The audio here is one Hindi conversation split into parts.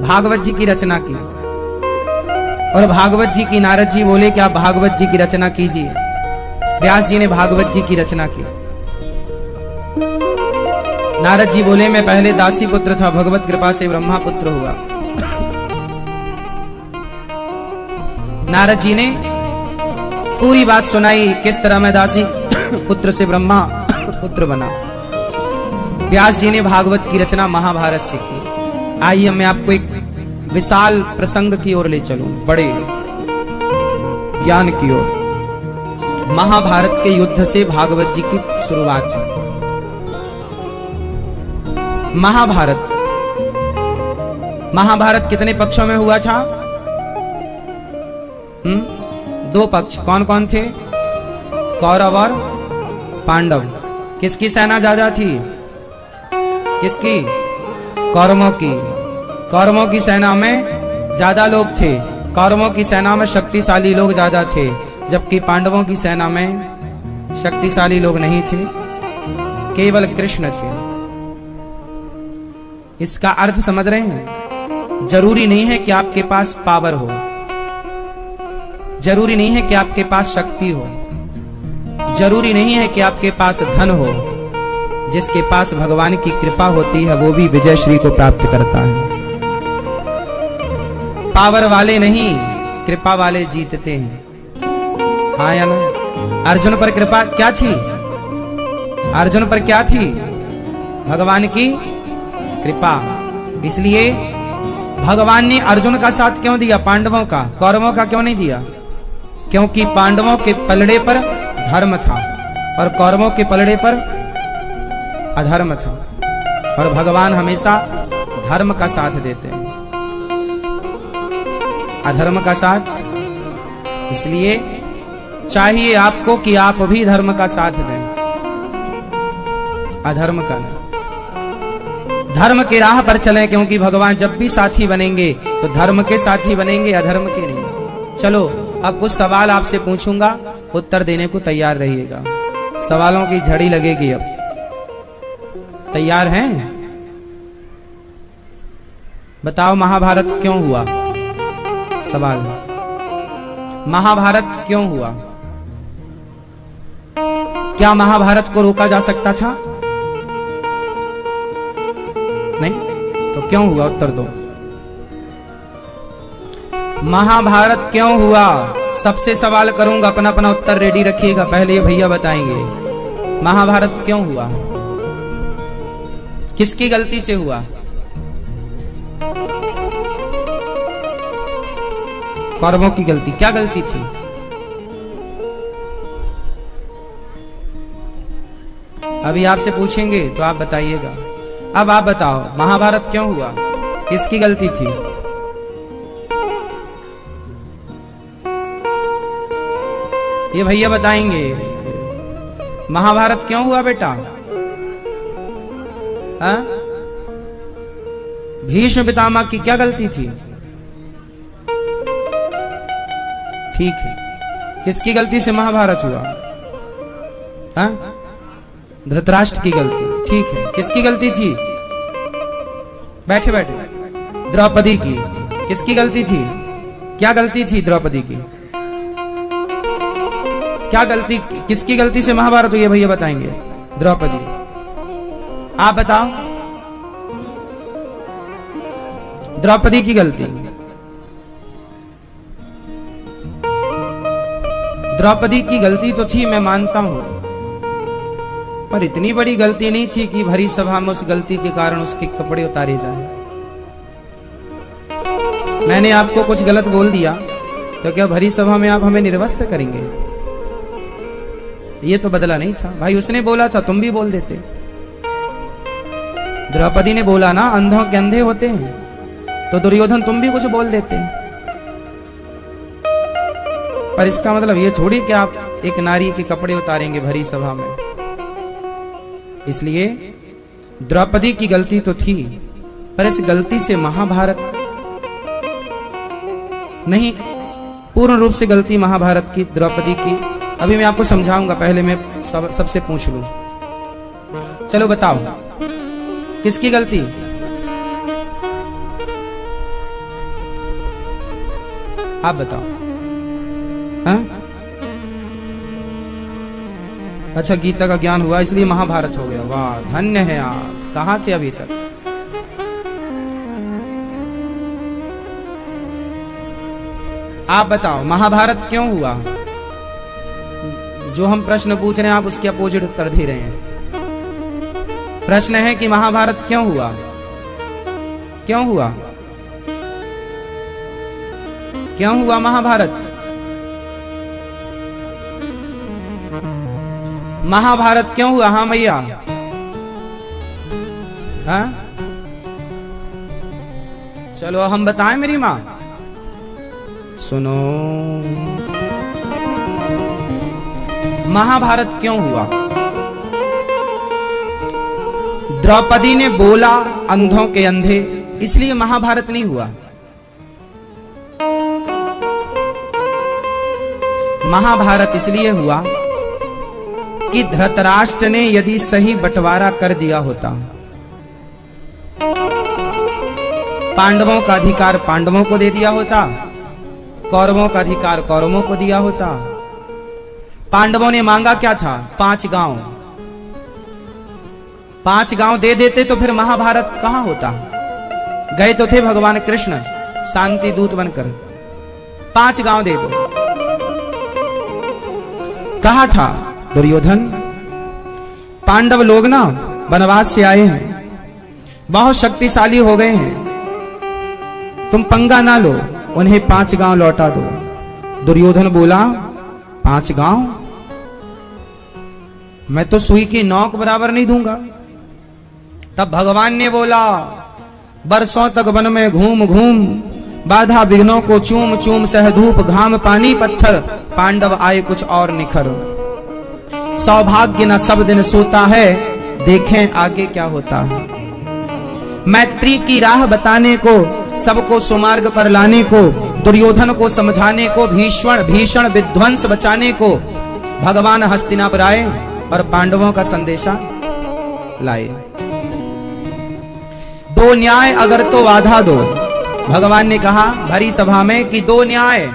भागवत जी की रचना की। और भागवत जी की नारद जी बोले कि आप भागवत जी की रचना कीजिए। व्यास जी ने भागवत जी की रचना की। नारद जी बोले मैं पहले दासी पुत्र था, भगवत कृपा से ब्रह्मा पुत्र हुआ। नारद जी ने पूरी बात सुनाई, किस तरह मैं दासी पुत्र से ब्रह्मा पुत्र बना। व्यास जी ने भागवत की रचना महाभारत से की। आइए मैं आपको एक विशाल प्रसंग की ओर ले चलूं, बड़े ज्ञान की ओर। महाभारत के युद्ध से भागवत जी की शुरुआत हुई। महाभारत कितने पक्षों में हुआ था? दो पक्ष। कौन कौन थे? कौरव और पांडव। किसकी सेना ज्यादा थी? किसकी? कौरवों की। कौरवों की सेना में ज्यादा लोग थे। कौरवों की सेना में शक्तिशाली लोग ज्यादा थे, जबकि पांडवों की सेना में शक्तिशाली लोग नहीं थे, केवल कृष्ण थे। इसका अर्थ समझ रहे हैं? जरूरी नहीं है कि आपके पास पावर हो, जरूरी नहीं है कि आपके पास शक्ति हो, जरूरी नहीं है कि आपके पास धन हो। जिसके पास भगवान की कृपा होती है वो भी विजय श्री को प्राप्त करता है। पावर वाले नहीं, कृपा वाले जीतते हैं। हाँ या ना? अर्जुन पर कृपा क्या थी? अर्जुन पर क्या थी? भगवान की कृपा। इसलिए भगवान ने अर्जुन का साथ क्यों दिया? पांडवों का। कौरवों का क्यों नहीं दिया? क्योंकि पांडवों के पलड़े पर धर्म था और कौरवों के पलड़े पर अधर्म था। और भगवान हमेशा धर्म का साथ देते हैं, अधर्म का साथ। इसलिए चाहिए आपको कि आप भी धर्म का साथ दें, अधर्म का नहीं। धर्म की राह पर चलें, क्योंकि भगवान जब भी साथी बनेंगे तो धर्म के साथी बनेंगे, अधर्म के नहीं। चलो अब कुछ सवाल आपसे पूछूंगा, उत्तर देने को तैयार रहिएगा। सवालों की झड़ी लगेगी। अब तैयार हैं? बताओ महाभारत क्यों हुआ? सवाल, महाभारत क्यों हुआ? क्या महाभारत को रोका जा सकता था? नहीं? तो क्यों हुआ? उत्तर दो। महाभारत क्यों हुआ? सबसे सवाल करूंगा, अपना अपना उत्तर रेडी रखिएगा। पहले ये भैया बताएंगे महाभारत क्यों हुआ, किसकी गलती से हुआ? कौरवों की गलती। क्या गलती थी? अभी आपसे पूछेंगे तो आप बताइएगा। अब आप बताओ महाभारत क्यों हुआ, किसकी गलती थी? ये भैया बताएंगे महाभारत क्यों हुआ बेटा? हाँ? भीष्म पितामह की क्या गलती थी? ठीक है, किसकी गलती से महाभारत हुआ? हाँ? धृतराष्ट्र की गलती। ठीक है, किसकी गलती थी? बैठे बैठे। द्रौपदी की। किसकी गलती थी? क्या गलती थी द्रौपदी की? क्या गलती, किसकी गलती से महाभारत हुई है भैया बताएंगे? द्रौपदी। आप बताओ। द्रौपदी की गलती। द्रौपदी की गलती तो थी, मैं मानता हूं, पर इतनी बड़ी गलती नहीं थी कि भरी सभा में उस गलती के कारण उसके कपड़े उतारे जाएं। मैंने आपको कुछ गलत बोल दिया तो क्या भरी सभा में आप हमें निर्वस्त्र करेंगे? ये तो बदला नहीं था भाई। उसने बोला था, तुम भी बोल देते। द्रौपदी ने बोला ना, अंधों के अंधे होते हैं, तो दुर्योधन तुम भी कुछ बोल देते। पर इसका मतलब ये थोड़ी कि आप एक नारी के कपड़े उतारेंगे भरी सभा में। इसलिए द्रौपदी की गलती तो थी, पर इस गलती से महाभारत नहीं, पूर्ण रूप से गलती महाभारत की, द्रौपदी की। अभी मैं आपको समझाऊंगा, पहले मैं सबसे पूछ लूं। चलो बताओ किसकी गलती? आप बताओ। हाँ? अच्छा, गीता का ज्ञान हुआ इसलिए महाभारत हो गया। वाह, धन्य है आप। कहाँ थे अभी तक? आप बताओ महाभारत क्यों हुआ? जो हम प्रश्न पूछ रहे हैं आप उसके अपोजिट उत्तर दे रहे हैं। प्रश्न है कि महाभारत क्यों हुआ? क्यों हुआ? क्यों हुआ महाभारत? महाभारत क्यों हुआ? हाँ भैया, हाँ चलो हम बताएं मेरी माँ। सुनो, महाभारत क्यों हुआ? द्रौपदी ने बोला अंधों के अंधे, इसलिए महाभारत नहीं हुआ। महाभारत इसलिए हुआ कि धृतराष्ट्र ने यदि सही बंटवारा कर दिया होता, पांडवों का अधिकार पांडवों को दे दिया होता, कौरवों का अधिकार कौरवों को दिया होता। पांडवों ने मांगा क्या था? 5 गांव। 5 गांव दे देते तो फिर महाभारत कहां होता? गए तो थे भगवान कृष्ण शांति दूत बनकर। 5 गांव दे दो। कहा था दुर्योधन, पांडव लोग ना वनवास से आए हैं, बहुत शक्तिशाली हो गए हैं, तुम पंगा ना लो, उन्हें 5 गांव लौटा दो। दुर्योधन बोला 5 गांव? मैं तो सुई की नोक बराबर नहीं दूंगा। तब भगवान ने बोला, बरसों तक वन में घूम घूम बाधा विघ्नों को चूम चूम सह धूप घाम पानी पत्थर, पांडव आए कुछ और निखर। सौभाग्य न सब दिन सोता है, देखें आगे क्या होता है। मैत्री की राह बताने को, सबको सुमार्ग पर लाने को, दुर्योधन को समझाने को, भीषण विध्वंस बचाने को भगवान हस्तिनापुर आए और पांडवों का संदेशा लाए। 2 न्याय अगर तो वाधा दो, भगवान ने कहा भरी सभा में कि 2 न्याय,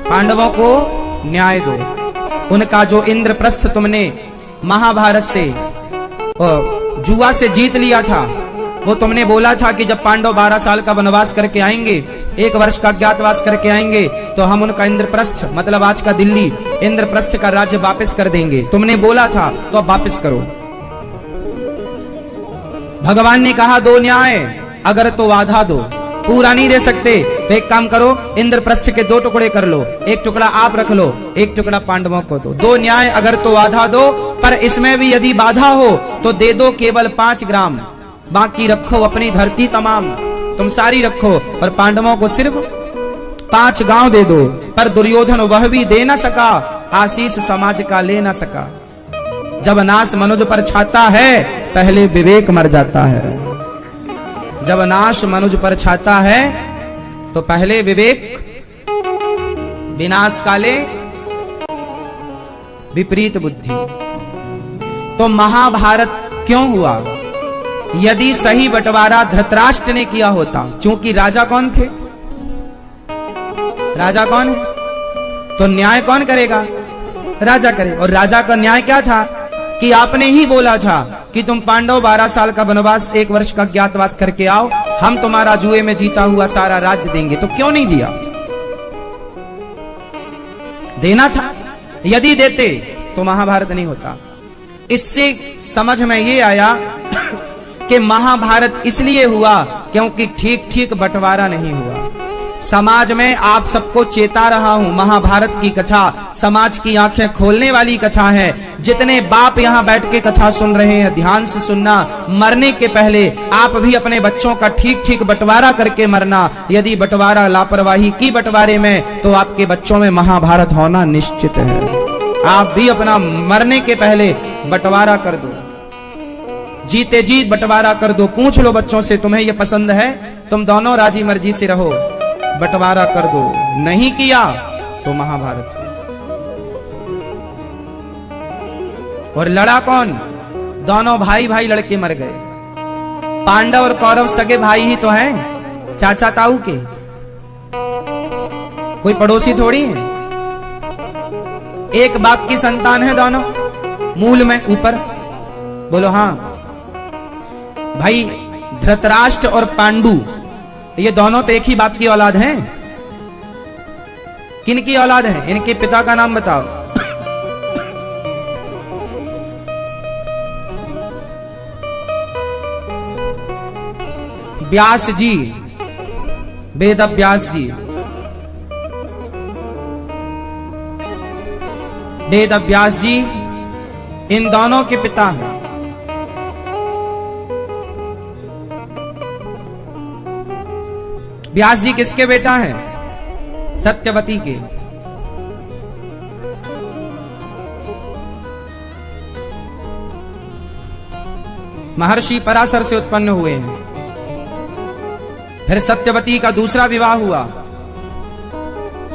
पांडवों को न्याय दो। उनका जो इंद्रप्रस्थ तुमने महाभारत से जुआ से जीत लिया था, वो तुमने बोला था कि जब पांडव 12 साल का वनवास करके आएंगे, 1 वर्ष का अज्ञातवास करके आएंगे, तो हम उनका इंद्रप्रस्थ मतलब आज का दिल्ली इंद्रप्रस्थ का राज्य वापस कर देंगे। तुमने बोला था तो अब वापस करो। भगवान ने कहा 2 न्याय अगर तो वाधा दो, पूरा नहीं दे सकते तो एक काम करो, इंद्रप्रस्थ के 2 टुकड़े कर लो, 1 टुकड़ा आप रख लो, 1 टुकड़ा पांडवों को दो। 2 न्याय अगर तो वाधा दो, पर इसमें भी यदि बाधा हो तो दे दो केवल 5 ग्राम, बाकी रखो अपनी धरती तमाम, तुम सारी रखो, पर पांडवों को सिर्फ 5 गांव दे दो। पर दुर्योधन वह भी दे न सका, आशीष समाज का ले न सका। जब नाश मनुज पर छाता है, पहले विवेक मर जाता है। जब नाश मनुज पर छाता है तो पहले विवेक, विनाश काले विपरीत बुद्धि। तो महाभारत क्यों हुआ? यदि सही बंटवारा धृतराष्ट्र ने किया होता, क्योंकि राजा कौन थे? राजा कौन है? तो न्याय कौन करेगा? राजा करे। और राजा का न्याय क्या था कि आपने ही बोला था कि तुम पांडव 12 साल का वनवास 1 वर्ष का ज्ञातवास करके आओ, हम तुम्हारा जुए में जीता हुआ सारा राज्य देंगे। तो क्यों नहीं दिया? देना था। यदि देते तो महाभारत नहीं होता। इससे समझ में ये आया कि महाभारत इसलिए हुआ क्योंकि ठीक ठीक बंटवारा नहीं हुआ। समाज में आप सबको चेता रहा हूं, महाभारत की कथा समाज की आंखें खोलने वाली कथा है। जितने बाप यहां बैठ के कथा सुन रहे हैं, ध्यान से सुनना। मरने के पहले आप भी अपने बच्चों का ठीक ठीक बंटवारा करके मरना। यदि बंटवारा लापरवाही की बंटवारे में, तो आपके बच्चों में महाभारत होना निश्चित है। आप भी अपना मरने के पहले बंटवारा कर दो, जीते जी बंटवारा कर दो। पूछ लो बच्चों से, तुम्हें यह पसंद है? तुम दोनों राजी मर्जी से रहो, बंटवारा कर दो। नहीं किया तो महाभारत। और लड़ा कौन? दोनों भाई भाई लड़के मर गए। पांडव और कौरव सगे भाई ही तो हैं, चाचा ताऊ के। कोई पड़ोसी थोड़ी है। एक बाप की संतान है दोनों, मूल में ऊपर। बोलो हाँ भाई। धृतराष्ट्र और पांडु ये दोनों तो एक ही बाप की औलाद हैं। किन की औलाद है? इनके पिता का नाम बताओ। व्यास जी, वेद व्यास जी। वेद व्यास जी इन दोनों के पिता हैं। व्यास जी किसके बेटा हैं? सत्यवती के। महर्षि पराशर से उत्पन्न हुए हैं। फिर सत्यवती का दूसरा विवाह हुआ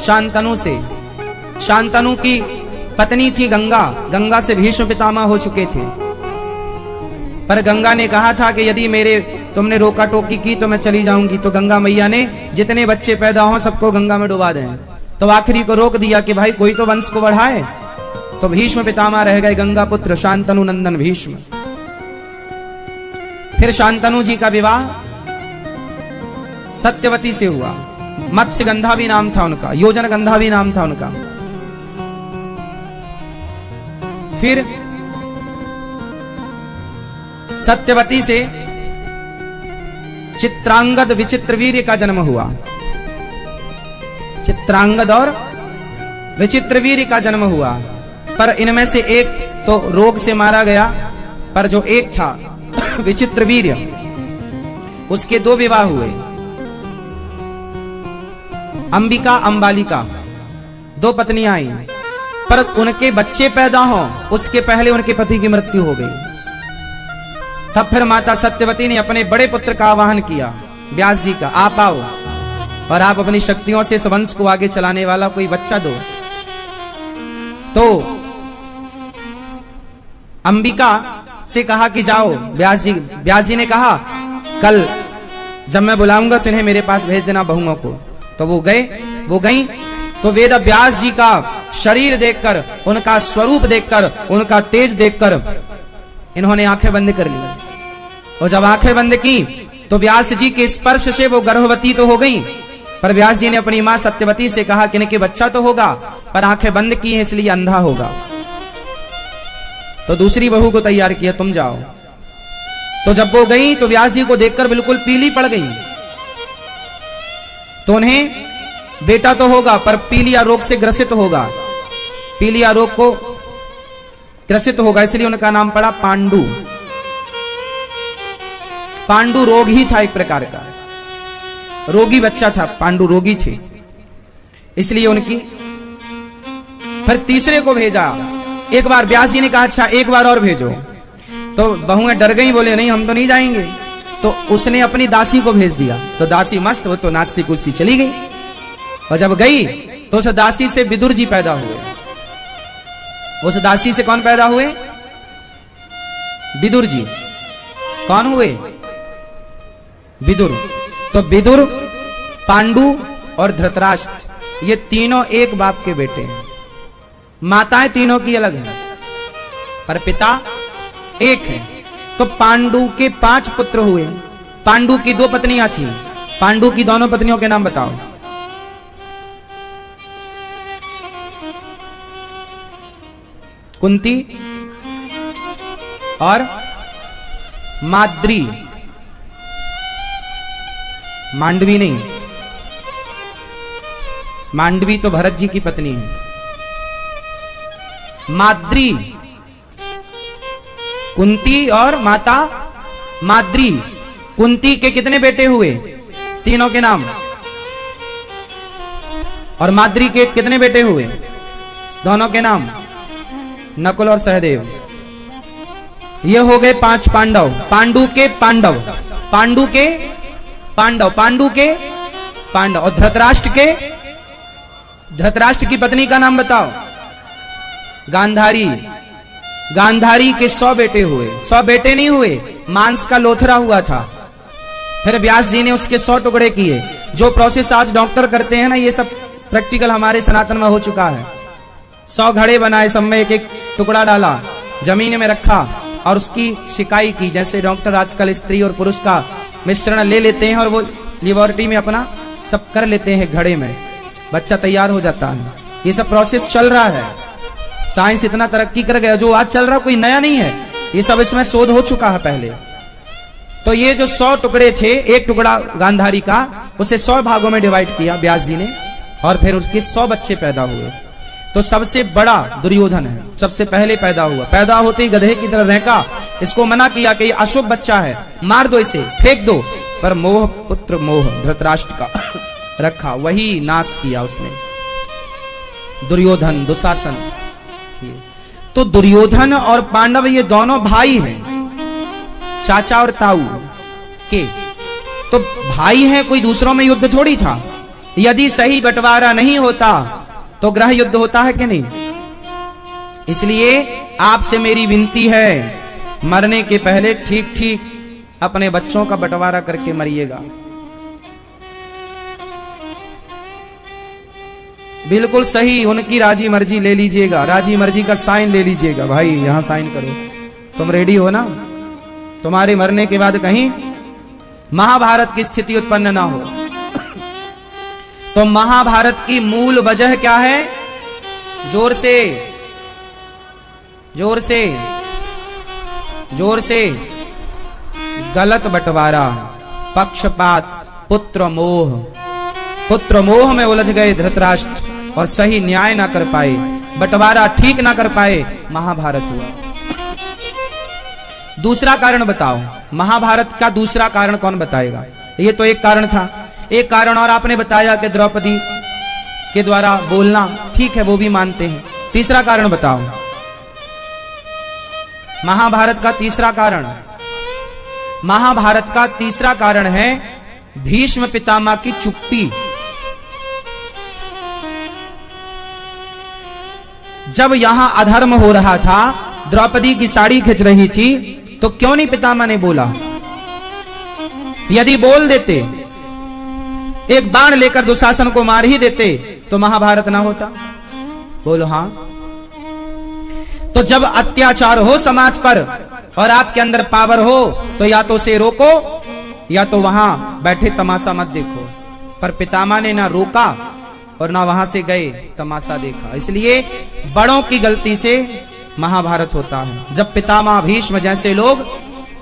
शांतनु से। शांतनु की पत्नी थी गंगा। गंगा से भीष्म पितामह हो चुके थे, पर गंगा ने कहा था कि यदि मेरे तुमने रोका टोकी की तो मैं चली जाऊंगी। तो गंगा मैया ने जितने बच्चे पैदा हों सबको गंगा में डुबा दें। तो आखिरी को रोक दिया कि भाई कोई तो वंश को बढ़ाए। तो भीष्म पितामह रह गए, गंगा पुत्र शांतनु नंदन भीष्म। फिर शांतनु जी का विवाह सत्यवती से हुआ। मत्स्य गंधा भी नाम था उनका, योजन गंधा भी नाम था उनका। फिर सत्यवती से चित्रांगद विचित्रवीर्य का जन्म हुआ। चित्रांगद और विचित्रवीर्य का जन्म हुआ, पर इनमें से एक तो रोग से मारा गया, पर जो एक था विचित्रवीर्य उसके दो विवाह हुए। अंबिका अंबालिका दो पत्नियां आई, पर उनके बच्चे पैदा हों उसके पहले उनके पति की मृत्यु हो गई। तब फिर माता सत्यवती ने अपने बड़े पुत्र का आवाहन किया, व्यास जी का, आप आओ और आप अपनी शक्तियों से इस वंश को आगे चलाने वाला कोई बच्चा दो। तो अंबिका से कहा कि जाओ। व्यास जी ने कहा कल जब मैं बुलाऊंगा तो इन्हें मेरे पास भेज देना बहुओं को। तो वो गई। तो वेद व्यास जी का शरीर देखकर, उनका स्वरूप देखकर, उनका तेज देखकर इन्होंने आंखें बंद कर ली। और जब आंखें बंद की तो व्यास जी के स्पर्श से वो गर्भवती तो हो गई, पर व्यास जी ने अपनी मां सत्यवती से कहा कि इनके बच्चा तो होगा, पर आंखें बंद की है इसलिए अंधा होगा। तो दूसरी बहू को तैयार किया, तुम जाओ। तो जब वो गई तो व्यास जी को देखकर बिल्कुल पीली पड़ गई। तो उन्हें बेटा तो होगा पर पीलिया रोग से ग्रसित होगा, पीलिया रोग को ग्रसित होगा, इसलिए उनका नाम पड़ा पांडु। पांडु रोग ही था, एक प्रकार का रोगी बच्चा था, पांडु रोगी थे, इसलिए उनकी। फिर तीसरे को भेजा। एक बार व्यास जी ने कहा अच्छा एक बार और भेजो। तो बहुएं डर गई, बोले नहीं हम तो नहीं जाएंगे। तो उसने अपनी दासी को भेज दिया। तो दासी मस्त, वो तो नाचती कूदती चली गई। और जब गई तो उस दासी से विदुर जी पैदा हुए। उस दासी से कौन पैदा हुए? विदुर जी। कौन हुए? विदुर। तो विदुर, पांडु और धृतराष्ट्र ये तीनों एक बाप के बेटे हैं। माताएं तीनों की अलग हैं, पर पिता एक है। तो पांडु के 5 पुत्र हुए। पांडु की 2 पत्नियां थी। पांडु की दोनों पत्नियों के नाम बताओ। कुंती और माद्री। मांडवी नहीं, मांडवी तो भरत जी की पत्नी है। माद्री, कुंती और माता माद्री। कुंती के कितने बेटे हुए? तीनों के नाम। और माद्री के कितने बेटे हुए? दोनों के नाम, नकुल और सहदेव। ये हो गए 5 पांडव। पांडु के पांडव, पांडु के पांडव, पांडु के पांडव। और धृतराष्ट्र के, धृतराष्ट्र की पत्नी का नाम बताओ। गांधारी। गांधारी के 100 बेटे हुए। 100 बेटे नहीं हुए, मांस का लोथरा हुआ था। फिर व्यास जी ने उसके 100 टुकड़े किए। जो प्रोसेस आज डॉक्टर करते हैं ना, ये सब प्रैक्टिकल हमारे सनातन में हो चुका है। 100 घड़े बनाए, सब में एक एक टुकड़ा डाला, जमीन में रखा और उसकी सिकाई की। जैसे डॉक्टर आजकल स्त्री और पुरुष का मिश्रण ले लेते हैं और वो लेबोरेटरी में अपना सब कर लेते हैं, घड़े में बच्चा तैयार हो जाता है। ये सब प्रोसेस चल रहा है, साइंस इतना तरक्की कर गया, जो आज चल रहा कोई नया नहीं है, ये सब इसमें शोध हो चुका है पहले। तो ये जो 100 टुकड़े थे, एक टुकड़ा गांधारी का, उसे 100 भागों में डिवाइड किया व्यास जी ने, और फिर उसके 100 बच्चे पैदा हुए। तो सबसे बड़ा दुर्योधन है, सबसे पहले पैदा हुआ। पैदा होते ही गधे की तरह रहका, इसको मना किया कि ये अशुभ बच्चा है, मार दो इसे, फेंक दो। पर मोह पुत्र मोह धृतराष्ट्र का रखा, वही नाश किया उसने, दुर्योधन दुशासन। तो दुर्योधन और पांडव ये दोनों भाई हैं, चाचा और ताऊ के। तो भाई हैं, कोई दूसरों में युद्ध थोड़ी था। यदि सही बंटवारा नहीं होता तो ग्रह युद्ध होता है कि नहीं। इसलिए आपसे मेरी विनती है, मरने के पहले ठीक ठीक अपने बच्चों का बंटवारा करके मरिएगा। बिल्कुल सही, उनकी राजी मर्जी ले लीजिएगा, राजी मर्जी का साइन ले लीजिएगा। भाई यहां साइन करो, तुम रेडी हो ना। तुम्हारे मरने के बाद कहीं महाभारत की स्थिति उत्पन्न ना हो। तो महाभारत की मूल वजह क्या है? जोर से जोर से जोर से, गलत बंटवारा, पक्षपात, पुत्र मोह। पुत्र मोह में उलझ गए धृतराष्ट्र और सही न्याय ना कर पाए, बंटवारा ठीक ना कर पाए, महाभारत हुआ। दूसरा कारण बताओ, महाभारत का दूसरा कारण कौन बताएगा? ये तो एक कारण था। एक कारण और आपने बताया कि द्रौपदी के द्वारा बोलना, ठीक है वो भी मानते हैं। तीसरा कारण बताओ, महाभारत का तीसरा कारण। महाभारत का तीसरा कारण है भीष्म पितामह की चुप्पी। जब यहां अधर्म हो रहा था, द्रौपदी की साड़ी खिंच रही थी, तो क्यों नहीं पितामह ने बोला? यदि बोल देते, एक बाण लेकर दुशासन को मार ही देते, तो महाभारत ना होता। बोलो हां। तो जब अत्याचार हो समाज पर और आपके अंदर पावर हो, तो या तो उसे रोको या तो वहां बैठे तमाशा मत देखो। पर पितामह ने ना रोका और ना वहां से गए तमाशा देखा। इसलिए बड़ों की गलती से महाभारत होता है। जब पितामह भीष्म जैसे लोग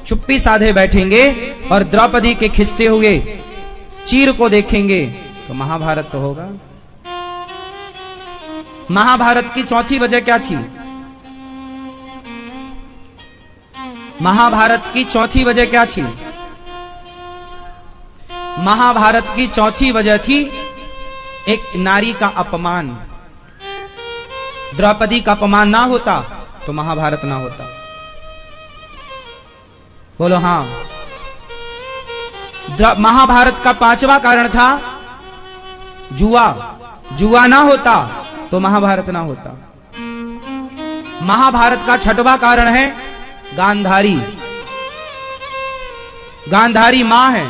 चुप्पी साधे बैठेंगे और द्रौपदी के खिंचते हुए चीर को देखेंगे, तो महाभारत तो होगा। महाभारत की चौथी वजह क्या थी? महाभारत की चौथी वजह क्या थी? महाभारत की चौथी वजह थी एक नारी का अपमान। द्रौपदी का अपमान ना होता तो महाभारत ना होता। बोलो हां। महाभारत का पांचवा कारण था जुआ। जुआ ना होता तो महाभारत ना होता। महाभारत का छठवां कारण है गांधारी। गांधारी मां है,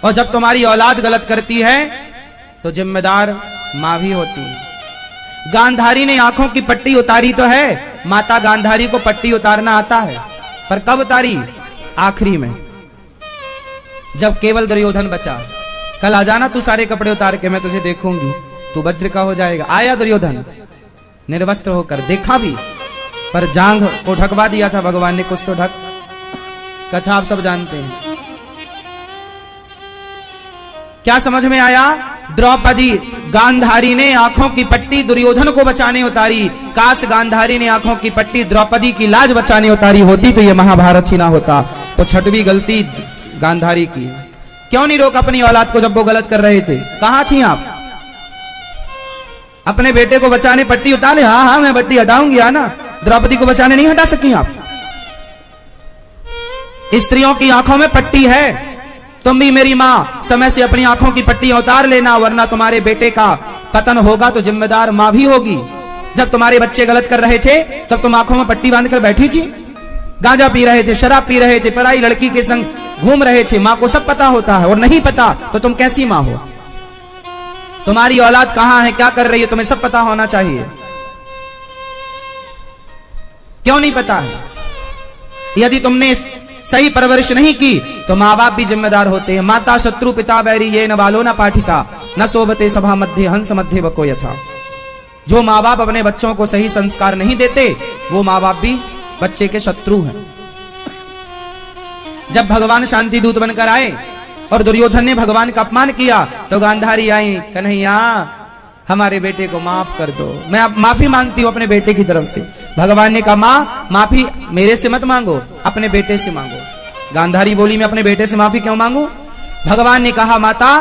और जब तुम्हारी औलाद गलत करती है तो जिम्मेदार मां भी होती है। गांधारी ने आंखों की पट्टी उतारी तो है, माता गांधारी को पट्टी उतारना आता है, पर कब उतारी? आखिरी में, जब केवल दुर्योधन बचा। कल आ जाना तू सारे कपड़े उतार के, मैं तुझे देखूंगी, तू वज्र का हो जाएगा। आया दुर्योधन निर्वस्त्र होकर, देखा भी, पर जांघ को ढकवा दिया था भगवान ने, कुछ तो ढक। कथा आप सब जानते हैं। क्या समझ में आया? द्रौपदी, गांधारी ने आंखों की पट्टी दुर्योधन को बचाने उतारी। काश गांधारी ने आंखों की पट्टी द्रौपदी की लाज बचाने उतारी होती तो यह महाभारत ही ना होता। तो छठवीं गलती गांधारी की। क्यों नहीं रोक अपनी औलाद को जब वो गलत कर रहे थे? कहां थी आप? अपने बेटे को बचाने पट्टी उतारे। हाँ हाँ मैं पट्टी हटाऊंगी, है ना। द्रौपदी को बचाने नहीं हटा सकी आप। स्त्रियों की आंखों में पट्टी है। तुम भी मेरी मां समय से अपनी आंखों की पट्टी उतार लेना, वरना तुम्हारे बेटे का पतन होगा तो जिम्मेदार मां भी होगी। जब तुम्हारे बच्चे गलत कर रहे थे तब तुम आंखों में पट्टी बांधकर बैठी थी, गांजा पी रहे थे, शराब पी रहे थे, पराई लड़की के संग घूम रहे थे। मां को सब पता होता है, और नहीं पता तो तुम कैसी मां हो? तुम्हारी औलाद कहां है, क्या कर रही है, तुम्हें सब पता होना चाहिए। क्यों नहीं पता है? यदि तुमने सही परवरिश नहीं की तो माँ बाप भी जिम्मेदार होते हैं। माता शत्रु पिता बैरी ये न बालो न पाठिता न सोबते सभा मध्य हंस मध्य बको यथा। जो माँ बाप अपने बच्चों को सही संस्कार नहीं देते वो माँ बाप भी बच्चे के शत्रु हैं। जब भगवान शांति दूत बनकर आए और दुर्योधन ने भगवान का अपमान किया तो गांधारी आई, कन्हैया हमारे बेटे को माफ कर दो, मैं माफी मांगती हूं अपने बेटे की तरफ से। भगवान ने कहा मां माफी मेरे से मत मांगो, अपने बेटे से मांगो। गांधारी बोली मैं अपने बेटे से माफी क्यों मांगू? भगवान ने कहा माता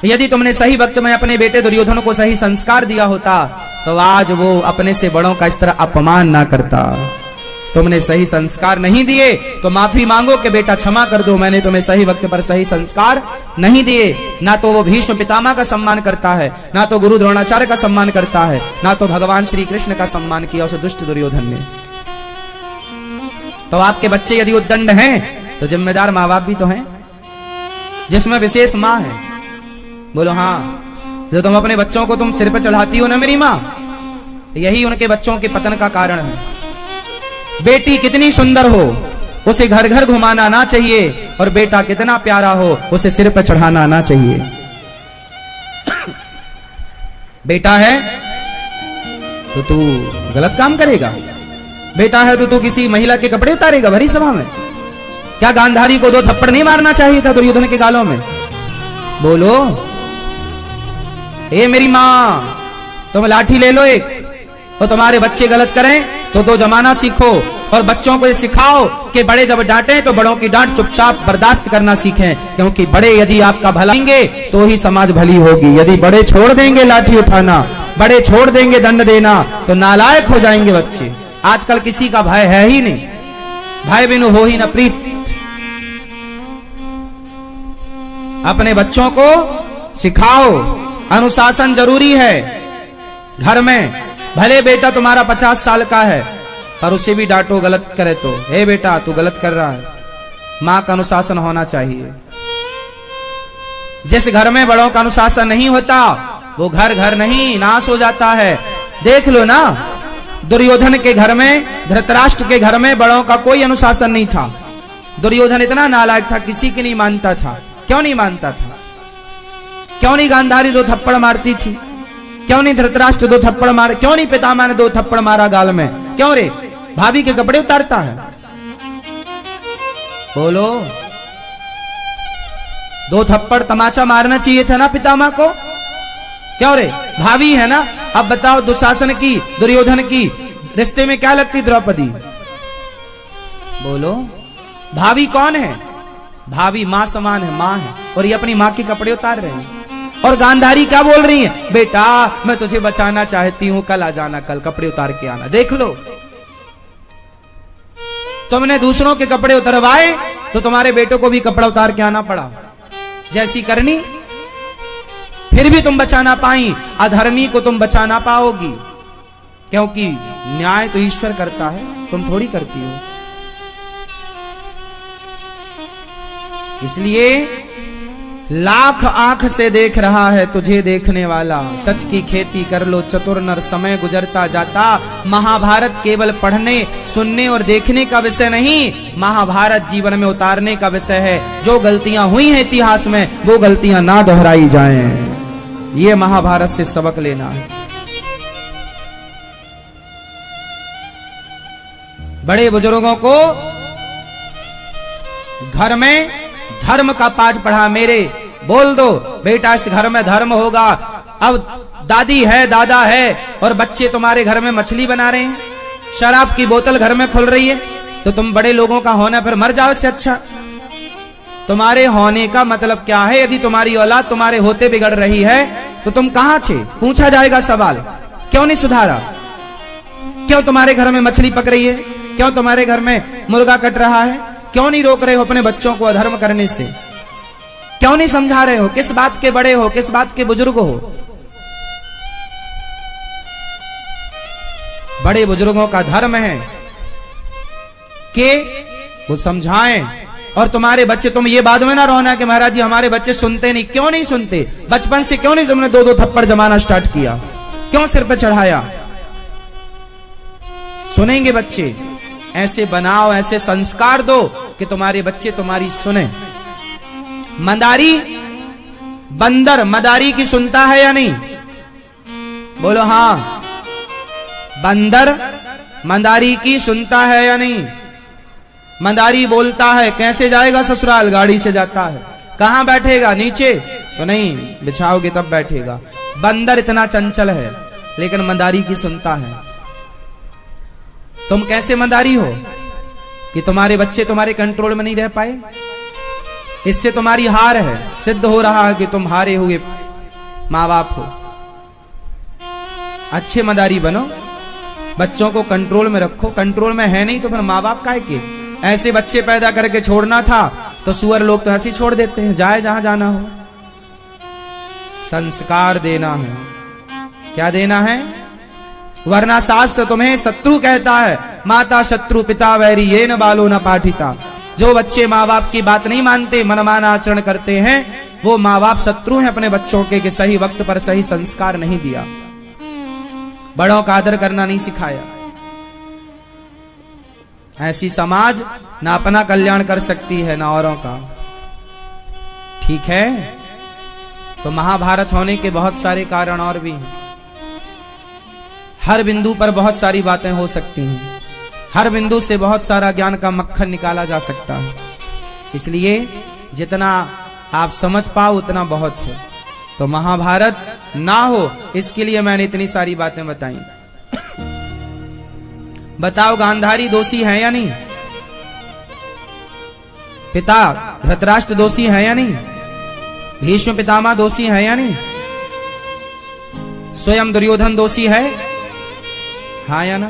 यदि तुमने सही वक्त में अपने बेटे दुर्योधन को सही संस्कार दिया होता तो आज वो अपने से बड़ों का इस तरह अपमान ना करता। तुमने सही संस्कार नहीं दिए तो माफी मांगो कि बेटा क्षमा कर दो, मैंने तुम्हें सही वक्त पर सही संस्कार नहीं दिए। ना तो वो भीष्म पितामह का सम्मान करता है, ना तो गुरु द्रोणाचार्य का सम्मान करता है, ना तो भगवान श्री कृष्ण का सम्मान किया उस दुष्ट दुर्योधन ने। तो आपके बच्चे यदि उद्दंड हैं तो जिम्मेदार माँ बाप भी तो हैं, जिसमें विशेष माँ है। बोलो हाँ, जो तुम अपने बच्चों को तुम सिर पर चढ़ाती हो ना मेरी माँ, यही उनके बच्चों के पतन का कारण है। बेटी कितनी सुंदर हो उसे घर घर घुमाना ना चाहिए, और बेटा कितना प्यारा हो उसे सिर पर चढ़ाना ना चाहिए। बेटा है तो तू गलत काम करेगा, बेटा है तो तू किसी महिला के कपड़े उतारेगा भरी सभा में? क्या गांधारी को 2 थप्पड़ नहीं मारना चाहिए था दुर्योधन के गालों में? बोलो ए मेरी मां, तुम लाठी ले लो एक, तो तुम्हारे बच्चे गलत करें तो 2 जमाना सीखो, और बच्चों को ये सिखाओ कि बड़े जब डांटें तो बड़ों की डांट चुपचाप बर्दाश्त करना सीखें, क्योंकि बड़े यदि आपका भला करेंगे तो ही समाज भली होगी। यदि बड़े छोड़ देंगे लाठी उठाना, बड़े छोड़ देंगे दंड देना तो नालायक हो जाएंगे बच्चे। आजकल किसी का भय है ही नहीं, भय बिनु हो ही न प्रीत। अपने बच्चों को सिखाओ, अनुशासन जरूरी है घर में। भले बेटा तुम्हारा 50 साल का है पर उसे भी डांटो गलत करे तो, हे बेटा तू गलत कर रहा है। मां का अनुशासन होना चाहिए। जिस घर में बड़ों का अनुशासन नहीं होता वो घर घर नहीं नाश हो जाता है। देख लो ना, दुर्योधन के घर में, धृतराष्ट्र के घर में बड़ों का कोई अनुशासन नहीं था। दुर्योधन इतना नालायक था, किसी की नहीं मानता था। क्यों नहीं मानता था? क्यों नहीं गांधारी 2 थप्पड़ मारती थी? क्यों नहीं धृतराष्ट्र 2 थप्पड़ मारे? क्यों नहीं पितामह ने 2 थप्पड़ मारा गाल में? क्यों रे? भाभी के कपड़े उतारता है? बोलो, 2 थप्पड़ तमाचा मारना चाहिए था ना पितामह को? क्यों रे? भाभी है ना। अब बताओ दुशासन की, दुर्योधन की रिश्ते में क्या लगती द्रौपदी? बोलो, भाभी कौन है? भाभी मां समान है, मां है, और ये अपनी मां के कपड़े उतार रहे हैं। और गांधारी क्या बोल रही है? बेटा मैं तुझे बचाना चाहती हूं, कल आ जाना, कल कपड़े उतार के आना। देख लो, तुमने दूसरों के कपड़े उतरवाए तो तुम्हारे बेटों को भी कपड़ा उतार के आना पड़ा। जैसी करनी फिर भी तुम बचा ना पाई, अधर्मी को तुम बचा ना पाओगी, क्योंकि न्याय तो ईश्वर करता है, तुम थोड़ी करती हो। इसलिए लाख आंख से देख रहा है तुझे देखने वाला, सच की खेती कर लो चतुर नर, समय गुजरता जाता। महाभारत केवल पढ़ने सुनने और देखने का विषय नहीं, महाभारत जीवन में उतारने का विषय है। जो गलतियां हुई हैं इतिहास में वो गलतियां ना दोहराई जाएं, ये महाभारत से सबक लेना है। बड़े बुजुर्गों को घर में धर्म का पाठ पढ़ा। मेरे बोल दो बेटा इस घर में धर्म होगा। अब दादी है दादा है और बच्चे तुम्हारे घर में मछली बना रहे हैं, शराब की बोतल घर में खुल रही है, तो तुम बड़े लोगों का होना फिर मर जाओ। इससे अच्छा तुम्हारे होने का मतलब क्या है? यदि तुम्हारी औलाद तुम्हारे होते बिगड़ रही है तो तुम कहां थे? पूछा जाएगा सवाल। क्यों नहीं सुधारा? क्यों तुम्हारे घर में मछली पक रही है? क्यों तुम्हारे घर में मुर्गा कट रहा है? क्यों नहीं रोक रहे हो अपने बच्चों को अधर्म करने से? क्यों नहीं समझा रहे हो? किस बात के बड़े हो, किस बात के बुजुर्ग हो? बड़े बुजुर्गों का धर्म है कि वो समझाएं, और तुम्हारे बच्चे, तुम ये बाद में ना रोना कि महाराज जी हमारे बच्चे सुनते नहीं। क्यों नहीं सुनते? बचपन से क्यों नहीं तुमने 2-2 थप्पड़ जमाना स्टार्ट किया? क्यों सिर पे चढ़ाया? सुनेंगे बच्चे। ऐसे बनाओ, ऐसे संस्कार दो कि तुम्हारे बच्चे तुम्हारी सुने। मदारी, बंदर मदारी की सुनता है या नहीं? बोलो हाँ। बंदर मदारी की सुनता है या नहीं? मदारी बोलता है, कैसे जाएगा ससुराल? गाड़ी से जाता है। कहां बैठेगा? नीचे? तो नहीं, बिछाओगे तब बैठेगा। बंदर इतना चंचल है, लेकिन मदारी की सुनता है। तुम कैसे मदारी हो कि तुम्हारे बच्चे तुम्हारे कंट्रोल में नहीं रह पाए? इससे तुम्हारी हार है। सिद्ध हो रहा है कि तुम हारे हुए माँ बाप हो। अच्छे मदारी बनो, बच्चों को कंट्रोल में रखो। कंट्रोल में है नहीं तो फिर माँ बाप काहे के? ऐसे बच्चे पैदा करके छोड़ना था तो सुअर लोग तो ऐसे ही छोड़ देते हैं, जाए जहां जाना हो। संस्कार देना है। क्या देना है? वरना शास्त्र तुम्हें शत्रु कहता है। माता शत्रु पिता वैरी ये न बालो न पाठिता। जो बच्चे माँ बाप की बात नहीं मानते, मनमाना आचरण करते हैं, वो माँ बाप शत्रु हैं अपने बच्चों के, कि सही वक्त पर सही संस्कार नहीं दिया, बड़ों का आदर करना नहीं सिखाया। ऐसी समाज ना अपना कल्याण कर सकती है ना औरों का। ठीक है? तो महाभारत होने के बहुत सारे कारण और भी हैं। हर बिंदु पर बहुत सारी बातें हो सकती हैं। हर बिंदु से बहुत सारा ज्ञान का मक्खन निकाला जा सकता है। इसलिए जितना आप समझ पाओ उतना बहुत है। तो महाभारत ना हो, इसके लिए मैंने इतनी सारी बातें बताई। बताओ, गांधारी दोषी है या नहीं? पिता धृतराष्ट्र दोषी है या नहीं? भीष्म पितामह दोषी है या नहीं? स्वयं दुर्योधन दोषी है? हाँ या ना?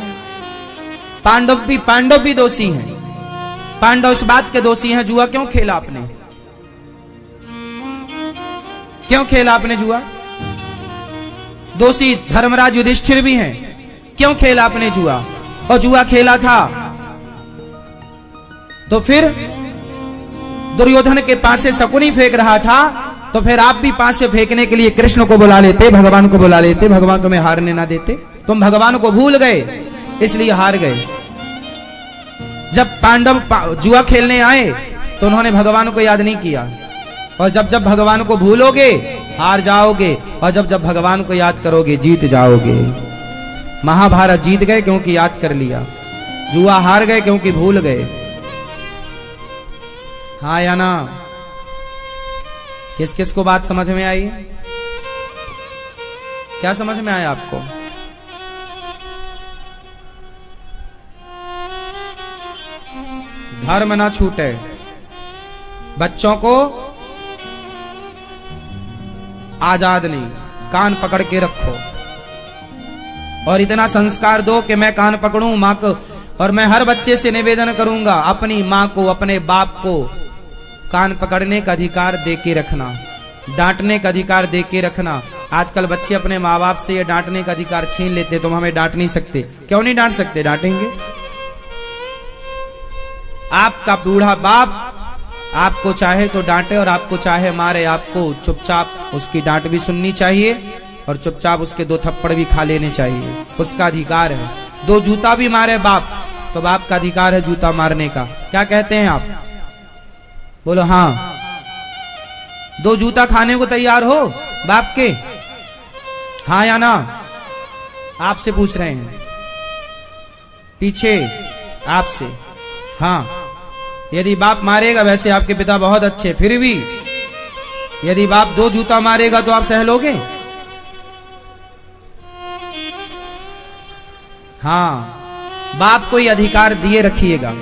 पांडव भी दोषी हैं। पांडव इस बात के दोषी हैं, जुआ क्यों खेला आपने? क्यों खेला आपने जुआ? दोषी धर्मराज युधिष्ठिर भी हैं। क्यों खेला आपने जुआ? और जुआ खेला था तो फिर दुर्योधन के पास से शकुनी फेंक रहा था, तो फिर आप भी पास से फेंकने के लिए कृष्ण को बुला लेते, भगवान को बुला लेते, भगवान तुम्हें हारने ना देते। तुम भगवान को भूल गए, इसलिए हार गए। जब पांडव जुआ खेलने आए तो उन्होंने भगवान को याद नहीं किया, और जब जब भगवान को भूलोगे हार जाओगे, और जब जब भगवान को याद करोगे जीत जाओगे। महाभारत जीत गए क्योंकि याद कर लिया, जुआ हार गए क्योंकि भूल गए। हाँ या ना? किस किस को बात समझ में आई? क्या समझ में आया आपको? धर्म ना छूटे, बच्चों को आजाद नहीं, कान पकड़ के रखो, और इतना संस्कार दो कि मैं कान पकड़ूं मां को। और मैं हर बच्चे से निवेदन करूंगा, अपनी मां को, अपने बाप को कान पकड़ने का अधिकार दे के रखना, डांटने का अधिकार दे के रखना। आजकल बच्चे अपने माँ बाप से ये डांटने का अधिकार छीन लेते। तुम हमें डांट नहीं सकते। क्यों नहीं डांट सकते? डांटेंगे। आपका बूढ़ा बाप आपको चाहे तो डांटे और आपको चाहे मारे, आपको चुपचाप उसकी डांट भी सुननी चाहिए और चुपचाप उसके 2 थप्पड़ भी खा लेने चाहिए। उसका अधिकार है। 2 जूता भी मारे बाप तो बाप का अधिकार है जूता मारने का। क्या कहते हैं आप? बोलो हाँ। 2 जूता खाने को तैयार हो बाप के? हाँ या ना? आपसे पूछ रहे हैं, पीछे आपसे। हाँ, यदि बाप मारेगा, वैसे आपके पिता बहुत अच्छे, फिर भी यदि बाप 2 जूता मारेगा तो आप सह लोगे? हाँ, बाप को ये अधिकार दिए रखिएगा।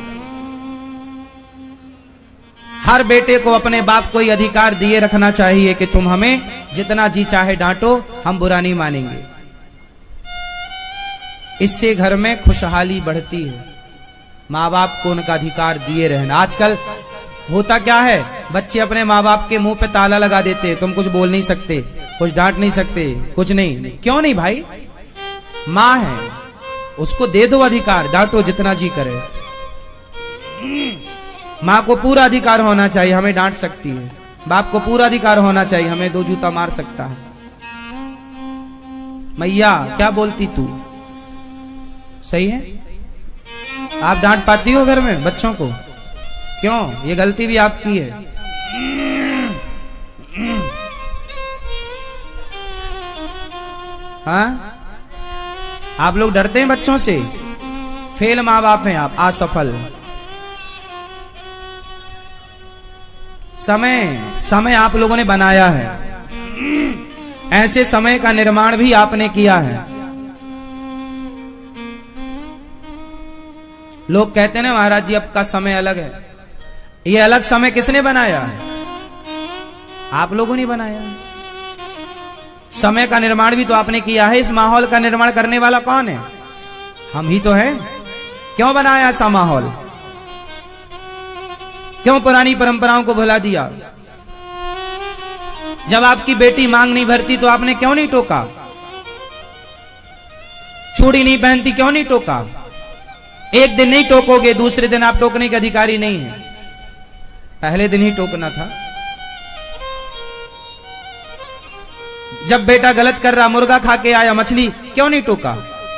हर बेटे को अपने बाप को ये अधिकार दिए रखना चाहिए कि तुम हमें जितना जी चाहे डांटो, हम बुरा नहीं मानेंगे। इससे घर में खुशहाली बढ़ती है। माँ बाप को उनका अधिकार दिए रहना। आजकल होता क्या है, बच्चे अपने माँ बाप के मुंह पे ताला लगा देते। तुम कुछ बोल नहीं सकते, कुछ डांट नहीं सकते, कुछ नहीं। क्यों नहीं भाई? माँ है, उसको दे दो अधिकार, डांटो जितना जी करे। माँ को पूरा अधिकार होना चाहिए, हमें डांट सकती है। बाप को पूरा अधिकार होना चाहिए, हमें 2 जूता मार सकता है। मैया क्या बोलती तू, सही है? आप डांट पाती हो घर में बच्चों को? क्यों? ये गलती भी आपकी है। हाँ, आप लोग डरते हैं बच्चों से? फेल माँ बाप हैं आप, असफल। समय आप लोगों ने बनाया है, ऐसे समय का निर्माण भी आपने किया है। लोग कहते हैं ना महाराज जी अब का समय अलग है। ये अलग समय किसने बनाया है? आप लोगों ने बनाया है। समय का निर्माण भी तो आपने किया है। इस माहौल का निर्माण करने वाला कौन है? हम ही तो हैं। क्यों बनाया ऐसा माहौल? क्यों पुरानी परंपराओं को भुला दिया? जब आपकी बेटी मांग नहीं भरती तो आपने क्यों नहीं टोका? चूड़ी नहीं पहनती क्यों नहीं टोका? एक दिन नहीं टोकोगे, दूसरे दिन आप टोकने के अधिकारी नहीं है। पहले दिन ही टोकना था। जब बेटा गलत कर रहा, मुर्गा खा के आया, मछली, क्यों नहीं टोका?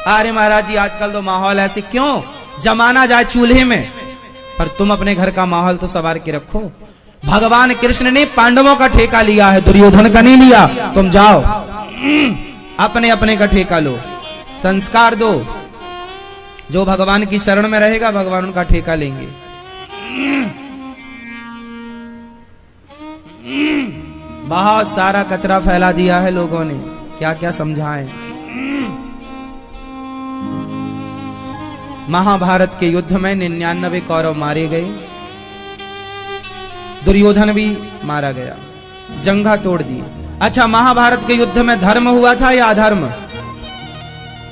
अरे महाराज जी आजकल तो माहौल ऐसे, क्यों? जमाना जाए चूल्हे में, पर तुम अपने घर का माहौल तो संवार के रखो। भगवान कृष्ण ने पांडवों का ठेका लिया है, दुर्योधन का नहीं लिया। तुम जाओ अपने अपने का ठेका लो, संस्कार दो। जो भगवान की शरण में रहेगा भगवान उनका ठेका लेंगे। बहुत सारा कचरा फैला दिया है लोगों ने, क्या क्या समझाएं। महाभारत के युद्ध में 99 कौरव मारे गए, दुर्योधन भी मारा गया, जंगा तोड़ दी। अच्छा, महाभारत के युद्ध में धर्म हुआ था या अधर्म?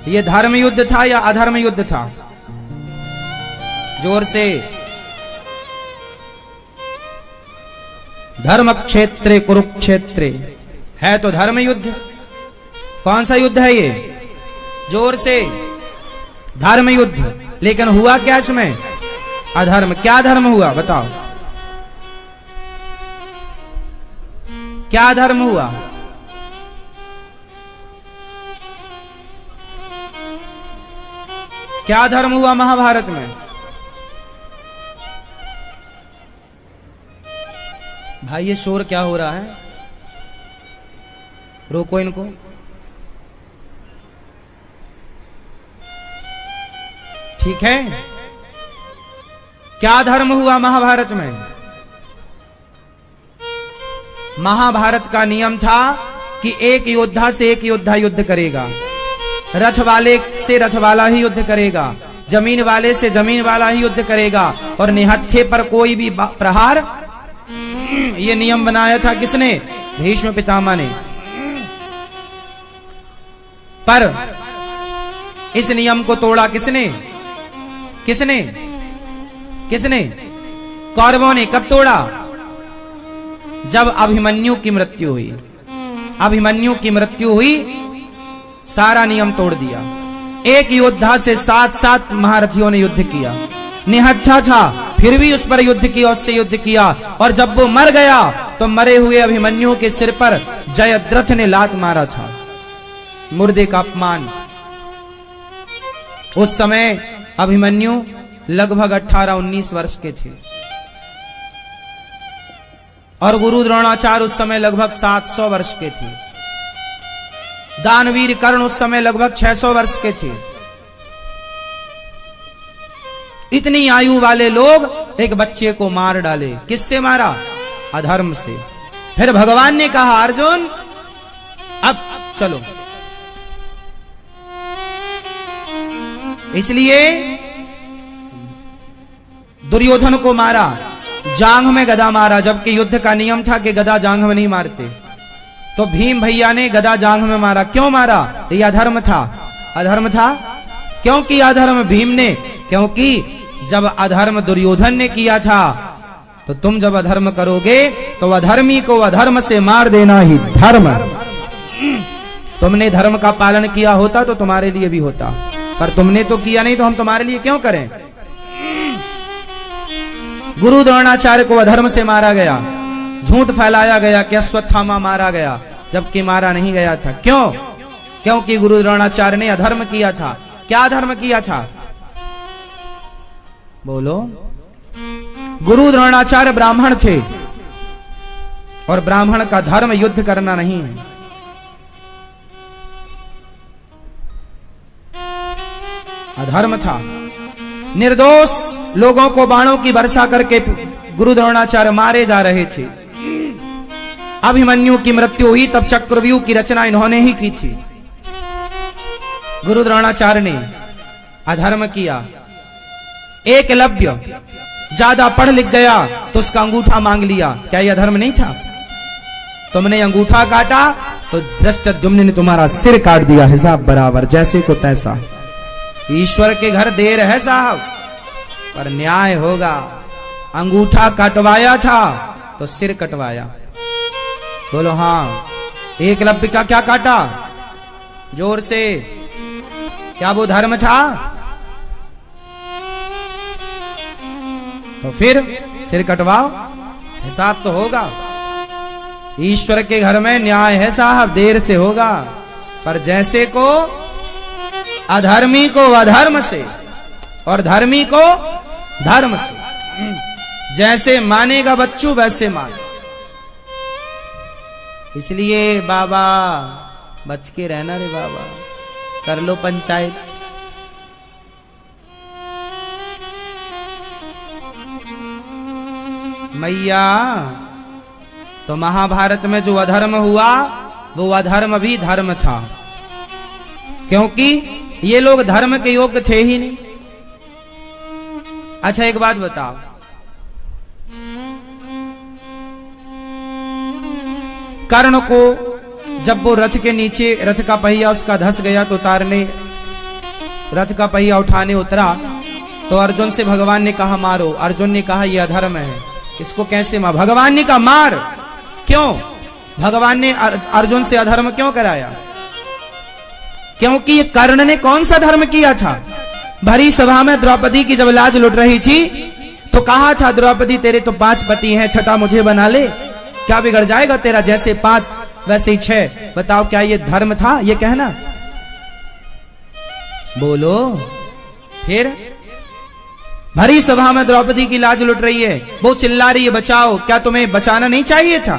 ये धर्म युद्ध था या अधर्म युद्ध था? जोर से। धर्म क्षेत्रे कुरुक्षेत्रे, है तो धर्म युद्ध। कौन सा युद्ध है ये? जोर से। धर्म युद्ध। लेकिन हुआ क्या इसमें? अधर्म। क्या धर्म हुआ बताओ? क्या धर्म हुआ? क्या धर्म हुआ महाभारत में? भाई ये शोर क्या हो रहा है? रोको इनको। ठीक है, क्या धर्म हुआ महाभारत में? महाभारत का नियम था कि एक योद्धा से एक योद्धा युद्ध करेगा, रथ वाले से रथ वाला ही युद्ध करेगा, जमीन वाले से जमीन वाला ही युद्ध करेगा, और निहत्थे पर कोई भी प्रहार। ये नियम बनाया था किसने? भीष्म पितामह ने। पर इस नियम को तोड़ा किसने? किसने? किसने? कौरवों ने। कब तोड़ा? जब अभिमन्यु की मृत्यु हुई। अभिमन्यु की मृत्यु हुई, सारा नियम तोड़ दिया। एक योद्धा से 7 महारथियों ने युद्ध किया, निहत्था था फिर भी उस पर युद्ध किया, उससे युद्ध किया, और जब वो मर गया तो मरे हुए अभिमन्यु के सिर पर जयद्रथ ने लात मारा था, मुर्दे का अपमान। उस समय अभिमन्यु लगभग 18-19 वर्ष के थे, और गुरु द्रोणाचार्य उस समय लगभग 700 वर्ष के थे। दानवीर कर्ण उस समय लगभग 600 वर्ष के थे। इतनी आयु वाले लोग एक बच्चे को मार डाले। किससे मारा? अधर्म से। फिर भगवान ने कहा अर्जुन अब चलो। इसलिए दुर्योधन को मारा, जांघ में गदा मारा, जबकि युद्ध का नियम था कि गदा जांघ में नहीं मारते। तो भीम भैया ने गदा जांघ में मारा। क्यों मारा? यह अधर्म था। अधर्म था। क्यों किया अधर्म भीम ने? क्योंकि जब अधर्म दुर्योधन ने किया था, तो तुम जब अधर्म करोगे तो अधर्मी को अधर्म से मार देना ही धर्म। तुमने धर्म का पालन किया होता तो तुम्हारे लिए भी होता, पर तुमने तो किया नहीं, तो हम तुम्हारे लिए क्यों करें? गुरु द्रोणाचार्य को अधर्म से मारा गया, झूठ फैलाया गया कि अश्वत्थामा मारा गया, जबकि मारा नहीं गया था। क्यों? क्योंकि गुरु द्रोणाचार्य ने अधर्म किया था। क्या अधर्म किया था? बोलो। गुरु द्रोणाचार्य ब्राह्मण थे और ब्राह्मण का धर्म युद्ध करना नहीं है। अधर्म था। निर्दोष लोगों को बाणों की वर्षा करके गुरु द्रोणाचार्य मारे जा रहे थे। अभिमन्यु की मृत्यु हुई तब चक्रव्यूह की रचना इन्होंने ही की थी। गुरु द्रोणाचार्य ने अधर्म किया। एकलव्य ज्यादा पढ़ लिख गया तो उसका अंगूठा मांग लिया। क्या यह अधर्म नहीं था? तुमने अंगूठा काटा तो धृष्टद्युम्न ने तुम्हारा सिर काट दिया, हिसाब बराबर, जैसे को तैसा। ईश्वर के घर देर है साहब, पर न्याय होगा। अंगूठा कटवाया था तो सिर कटवाया। बोलो हाँ। एकलव्य का क्या काटा? जोर से। क्या वो धर्म था? तो फिर सिर कटवाओ, हिसाब तो होगा। ईश्वर के घर में न्याय है साहब, देर से होगा, पर जैसे को अधर्मी को अधर्म से और धर्मी को धर्म से। जैसे मानेगा बच्चू वैसे मान। इसलिए बाबा बच के रहना रे बाबा, कर लो पंचायत। मैया तो महाभारत में जो अधर्म हुआ वो अधर्म भी धर्म था, क्योंकि ये लोग धर्म के योग्य थे ही नहीं। अच्छा एक बात बताओ, कर्ण को जब वो रथ के नीचे रथ का पहिया उसका धस गया तो उतारने, रथ का पहिया उठाने उतरा तो अर्जुन से भगवान ने कहा मारो। अर्जुन ने कहा यह अधर्म है, इसको कैसे मार? भगवान ने कहा मार। क्यों? भगवान ने अर्जुन से अधर्म क्यों कराया? क्योंकि कर्ण ने कौन सा धर्म किया था? भरी सभा में द्रौपदी की जब लाज लुट रही थी तो कहा था द्रौपदी तेरे तो 5 पति हैं, छठा मुझे बना ले, क्या बिगड़ जाएगा तेरा? जैसे 5 वैसे ही 6। बताओ क्या ये धर्म था ये कहना? बोलो। फिर भरी सभा में द्रौपदी की लाज लुट रही है, वो चिल्ला रही है बचाओ। क्या तुम्हें बचाना नहीं चाहिए था?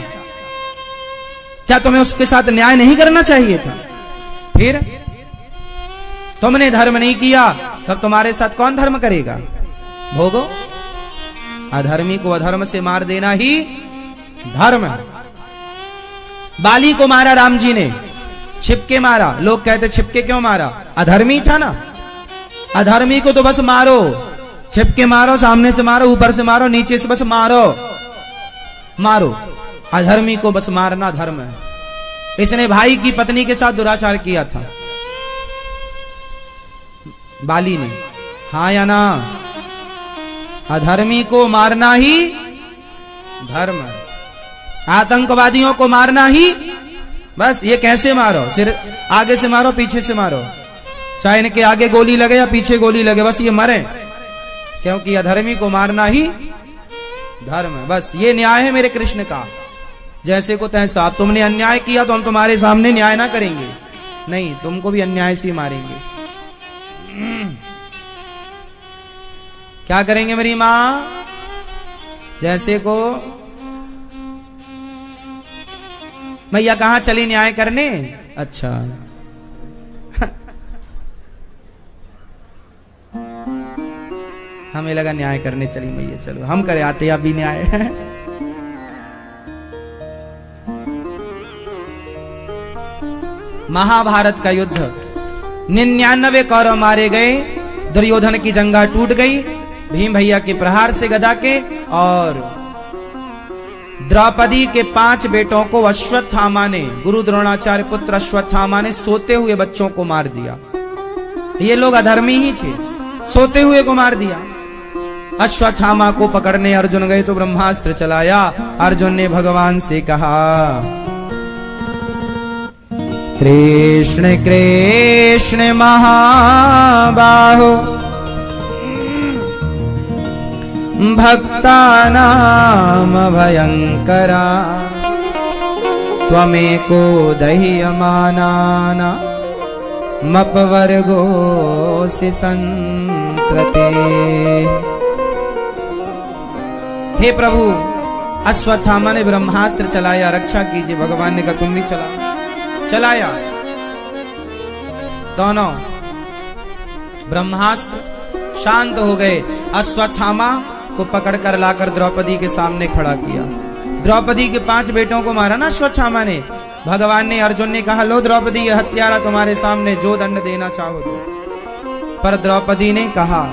क्या तुम्हें उसके साथ न्याय नहीं करना चाहिए था? फिर तुमने धर्म नहीं किया, तब तुम्हारे साथ कौन धर्म करेगा? भोगो। अधर्मी को अधर्म से मार देना ही धर्म है। बाली को मारा राम जी ने, छिपके मारा। लोग कहते छिपके क्यों मारा? अधर्मी था ना। अधर्मी को तो बस मारो, छिपके मारो, सामने से मारो, ऊपर से मारो, नीचे से बस मारो मारो। अधर्मी को बस मारना धर्म है। इसने भाई की पत्नी के साथ दुराचार किया था बाली ने, हाँ या ना? अधर्मी को मारना ही धर्म है। आतंकवादियों को मारना ही, बस ये कैसे मारो? सिर आगे से मारो, पीछे से मारो, चाहे इनके आगे गोली लगे या पीछे गोली लगे, बस ये मरे, क्योंकि अधर्मी को मारना ही धर्म है। बस ये न्याय है मेरे कृष्ण का। जैसे को तैसा। तुमने अन्याय किया तो हम तुम्हारे सामने न्याय ना करेंगे, नहीं, तुमको भी अन्याय से मारेंगे। क्या करेंगे मेरी माँ? जैसे को मैया कहां चली न्याय करने? अच्छा हमें लगा न्याय करने चली मैया, चलो हम करे आते अभी न्याय। महाभारत का युद्ध, 99 कौरव मारे गए, दुर्योधन की जंघा टूट गई भीम भैया के प्रहार से गदा के, और द्रौपदी के 5 बेटों को अश्वत्थामा ने, गुरु द्रोणाचार्य पुत्र अश्वत्थामा ने सोते हुए बच्चों को मार दिया। ये लोग अधर्मी ही थे, सोते हुए को मार दिया। अश्वत्थामा को पकड़ने अर्जुन गए तो ब्रह्मास्त्र चलाया। अर्जुन ने भगवान से कहा कृष्ण कृष्ण महाबाहो भक्तानाम भयंकरा त्वमेको दह्यमानाना मपवर्गोऽसि संस्रते। हे प्रभु, अश्वत्थामा ने ब्रह्मास्त्र चलाया, रक्षा कीजिए। भगवान ने कहा तुम भी चलाया। दोनों ब्रह्मास्त्र शांत हो गए। अश्वत्थामा को पकड़कर लाकर द्रौपदी के सामने खड़ा किया। द्रौपदी के 5 बेटों को मारा ना अश्वत्थामा ने। भगवान ने, अर्जुन ने कहा लो द्रौपदी, यह हत्यारा तुम्हारे सामने, जो दंड देना चाहो दो। पर द्रौपदी ने कहा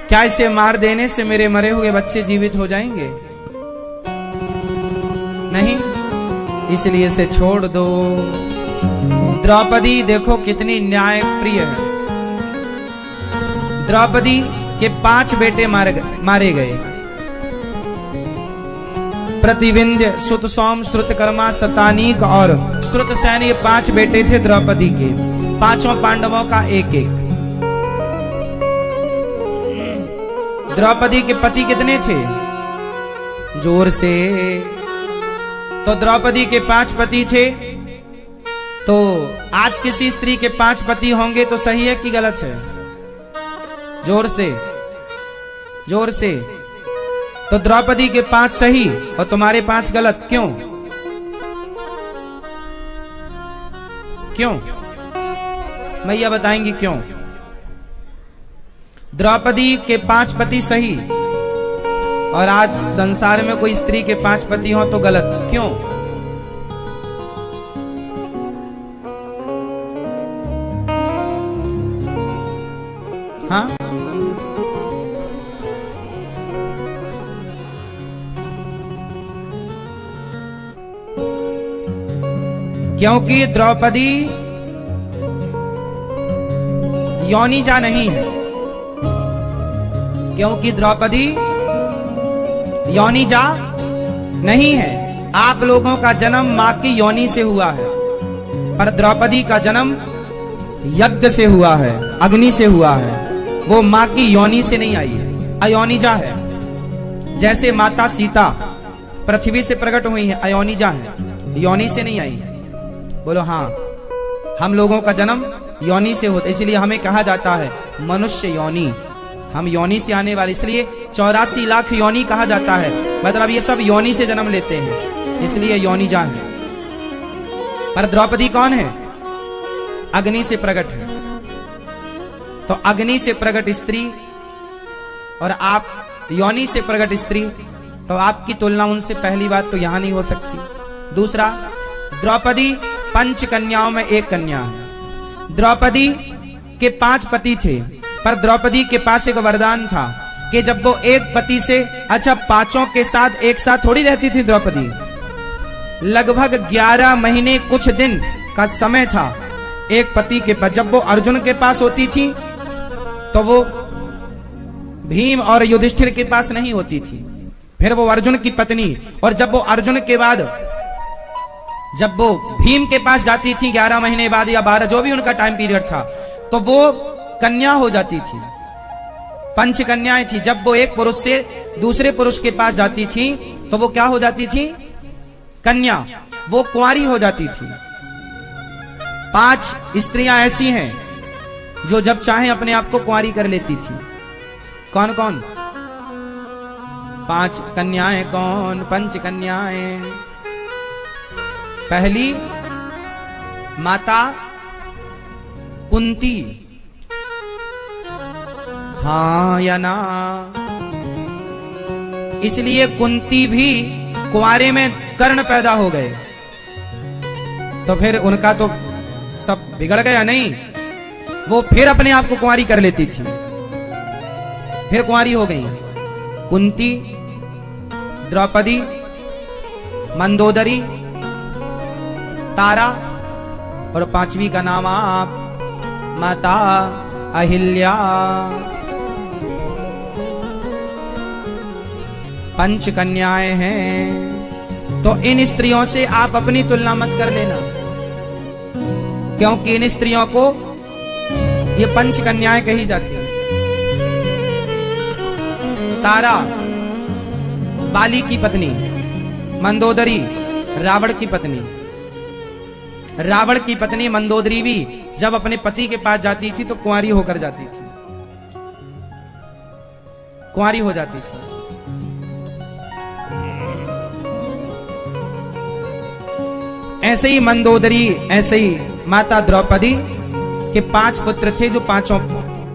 क्या इसे मार देने से मेरे मरे हुए बच्चे जीवित हो जाएंगे? नहीं, इसलिए इसे छोड़ दो। द्रौपदी देखो कितनी न्याय प्रिय है। द्रौपदी के 5 बेटे मारे गए। प्रतिविंध्य, सुत सौम, श्रुतकर्मा, शतानीक और श्रुतसेन, ये 5 बेटे थे द्रौपदी के। 5 पांडवों का एक। द्रौपदी के पति कितने थे? जोर से। तो द्रौपदी के 5 पति थे। तो आज किसी स्त्री के 5 पति होंगे तो सही है कि गलत है? जोर से। तो द्रौपदी के 5 सही और तुम्हारे 5 गलत, क्यों? मैया बताएंगी क्यों? द्रौपदी के 5 पति सही और आज संसार में कोई स्त्री के 5 पति हो तो गलत, क्यों? हाँ, क्योंकि द्रौपदी योनिजा नहीं है। क्योंकि द्रौपदी योनिजा नहीं है। आप लोगों का जन्म मां की योनि से हुआ है, पर द्रौपदी का जन्म यज्ञ से हुआ है, अग्नि से हुआ है। वो मां की योनि से नहीं आई है, अयोनिजा है। जैसे माता सीता पृथ्वी से प्रकट हुई है, अयोनिजा है, योनि से नहीं आई है। बोलो हाँ, हम लोगों का जन्म योनि से होता, इसलिए हमें कहा जाता है मनुष्य योनि। हम योनि से आने वाले, इसलिए 84 लाख योनि कहा जाता है। मतलब ये सब योनि से जन्म लेते हैं, इसलिए योनिजा है। पर द्रौपदी कौन है? अग्नि से प्रकट है। तो अग्नि से प्रकट स्त्री और आप योनि से प्रकट स्त्री, तो आपकी तुलना उनसे पहली बात तो यहां नहीं हो सकती। दूसरा, द्रौपदी 5 कन्याओं में एक कन्या है। द्रौपदी के 5 पति थे, पर द्रौपदी के पास एक वरदान था कि जब वो एक पति से, अच्छा 5 के साथ एक साथ थोड़ी रहती थी द्रौपदी, लगभग 11 महीने कुछ दिन का समय था एक पति के पास। जब वो अर्जुन के पास होती थी तो वो भीम और युधिष्ठिर के पास नहीं होती थी, फिर वो अर्जुन की पत्नी, और जब वो अर्जुन के बाद जब वो भीम के पास जाती थी 11 महीने बाद या 12, जो भी उनका टाइम पीरियड था, तो वो कन्या हो जाती थी। 5 कन्याएं थी। जब वो एक पुरुष से दूसरे पुरुष के पास जाती थी तो वो क्या हो जाती थी? कन्या। वो कुंवारी हो जाती थी। 5 स्त्रियां ऐसी हैं जो जब चाहे अपने आप को कुंवारी कर लेती थी। कौन कौन? 5 कन्याएं कौन? 5 कन्याएं। पहली माता कुंती, हाँ या ना? इसलिए कुंती भी कुंवारे में कर्ण पैदा हो गए, तो फिर उनका तो सब बिगड़ गया नहीं। वो फिर अपने आप को कुंवारी कर लेती थी, फिर कुंवारी हो गई। कुंती, द्रौपदी, मंदोदरी, तारा, और 5वीं का नाम आप माता अहिल्या। 5 कन्याएं हैं। तो इन स्त्रियों से आप अपनी तुलना मत कर लेना, क्योंकि इन स्त्रियों को ये पंच कन्याएं कही जाती हैं। तारा बाली की पत्नी, मंदोदरी रावण की पत्नी। रावण की पत्नी मंदोदरी भी जब अपने पति के पास जाती थी तो कुंवारी होकर जाती थी, कुंवारी हो जाती थी। ऐसे ही मंदोदरी, ऐसे ही माता द्रौपदी के 5 पुत्र थे जो 5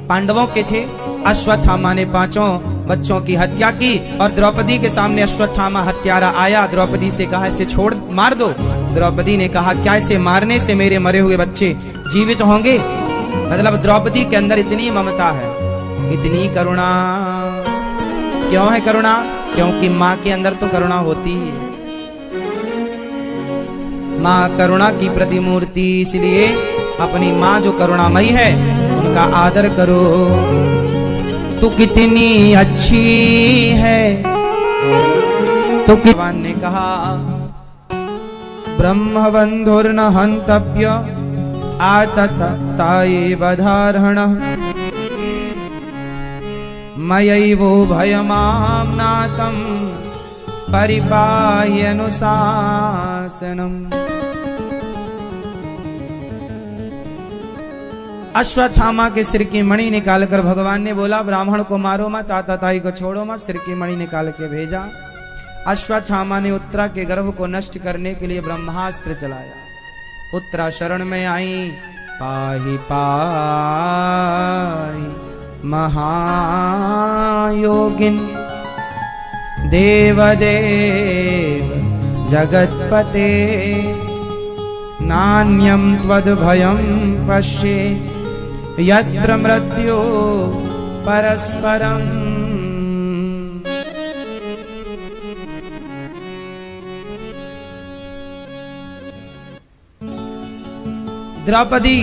पांडवों के थे। अश्वत्थामा ने 5 बच्चों की हत्या की और द्रौपदी के सामने अश्वत्थामा हत्यारा आया। द्रौपदी से कहा इसे छोड़, मार दो। द्रौपदी ने कहा क्या इसे मारने से मेरे मरे हुए बच्चे जीवित होंगे? मतलब द्रौपदी के अंदर इतनी ममता है, इतनी करुणा। क्यों है करुणा? क्योंकि माँ के अंदर तो करुणा होती है। माँ करुणा की प्रतिमूर्ति, इसलिए अपनी माँ जो करुणामयी है उनका आदर करो। तू कितनी अच्छी है, तो भगवान ने कहा ब्रह्मबंधुर्न हंतव्य आतताये बधारणः मयैवो भयमाम्नातं परिपायनुशासनम्। अश्वत्थामा के सिर की मणि निकालकर भगवान ने बोला ब्राह्मण को मारो मत, आतताई को छोड़ो मत। सिर की मणि निकाल के भेजा। अश्वत्थामा ने उत्तरा के गर्भ को नष्ट करने के लिए ब्रह्मास्त्र चलाया। उत्तरा शरण में आई। पाहि पाहि महायोगिन देवदेव जगत्पते नान्यं त्वद्भयं पश्ये यत्र मृत्यो परस्परम। द्रौपदी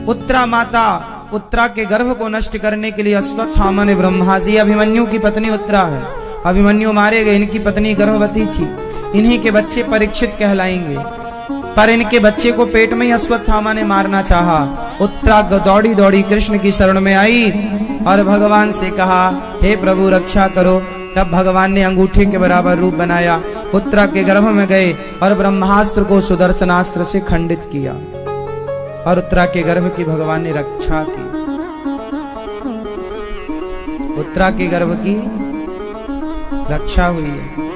उत्तरा माता, उत्तरा के गर्भ को नष्ट करने के लिए अश्वत्थामा ने ब्रह्मास्त्र, अभिमन्यु की पत्नी उत्तरा है। अभिमन्यु मारे गए, इनकी पत्नी गर्भवती थी। इन्हीं के बच्चे परीक्षित कहलाएंगे, पर इनके बच्चे को पेट में ही अश्वत्थामा ने मारना चाहा। उत्तरा दौड़ी दौड़ी कृष्ण की शरण में आई और भगवान से कहा हे प्रभु रक्षा करो। तब भगवान ने अंगूठे के बराबर रूप बनाया, उत्तरा के गर्भ में गए और ब्रह्मास्त्र को सुदर्शनास्त्र से खंडित किया और उत्तरा के गर्भ की भगवान ने रक्षा की। उत्तरा के गर्भ की रक्षा हुई है।